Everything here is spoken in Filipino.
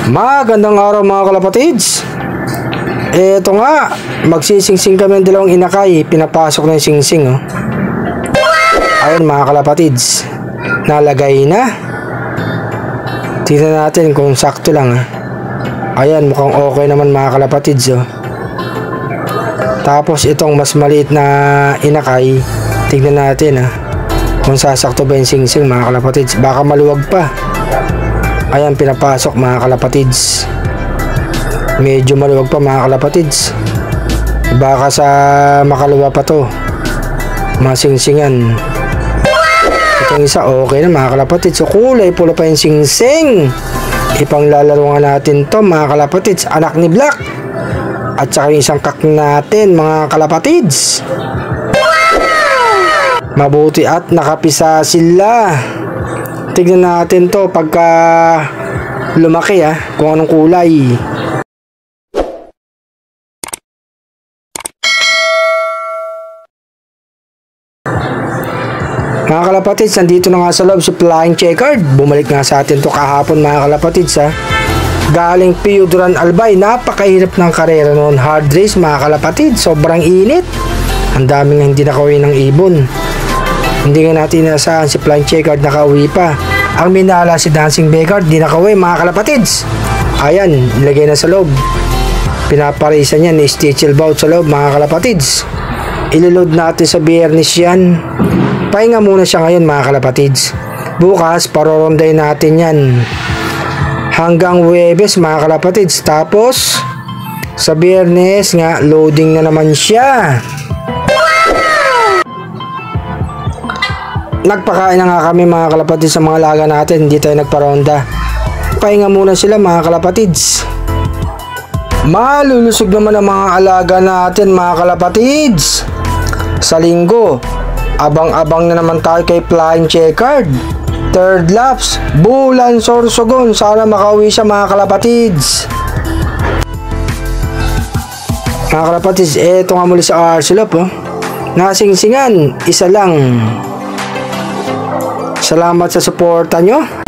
Magandang araw mga kalapatids. Eto nga, magsisingsing kami ng dalawang inakay. Pinapasok na yung singsing, oh. Ayun mga kalapatids, nalagay na. Tingnan natin kung sakto lang, ha. Ayan, mukhang okay naman mga kalapatids, oh. Tapos itong mas maliit na inakay, tingnan natin, ha, kung sasakto ba yung singsing mga kalapatids. Baka maluwag pa. Ayan, pinapasok mga kalapatids. Medyo maluwag pa mga kalapatids. Baka sa makaluwa pa to, masingsingan. Itong isa okay na mga kalapatids. So kulay pula pa yung singsing. Ipanglalaro nga natin to mga kalapatids. Anak ni Black. At saka yung isang kak natin mga kalapatids. Mabuti at nakapisa sila. Tignan natin to pagka lumaki, ha, kung anong kulay. Mga kalapatids, nandito na nga sa loob si Flying Checkered. Bumalik nga sa atin to kahapon mga kalapatids, ha. Galing Pio Duran Albay. Napakahirap ng karera noon. Hard race mga kalapatids. Sobrang init. Ang daming hindi nakauwi ng ibon. Hindi nga natin inasahan si Flying Checkered nakauwi pa. Ang minala si Dancing Beggar, di nakauwi mga kalapatids. Ayan, nilagay na sa loob. Pinaparisa niya ni Stitchel Bout sa loob mga kalapatids. Iloload natin sa Biyernes yan. Pahinga muna siya ngayon mga kalapatids. Bukas, paroronday natin yan hanggang Huwebes mga kalapatids. Tapos sa Biyernes nga, loading na naman siya. Nagpakain na nga kami mga kalapatids sa mga laga natin. Hindi tayo nagparonda. Pahinga muna sila mga kalapatids. Malulusog naman ang mga alaga natin mga kalapatids. Sa linggo, abang-abang na naman tayo kay Flying Checkered. Third laps, Bulan Sorsogon. Sana makauwi siya mga kalapatids. Mga kalapatids, eto nga muli sa Arcelop, oh. Nasingsingan, isa lang. Salamat sa suporta nyo.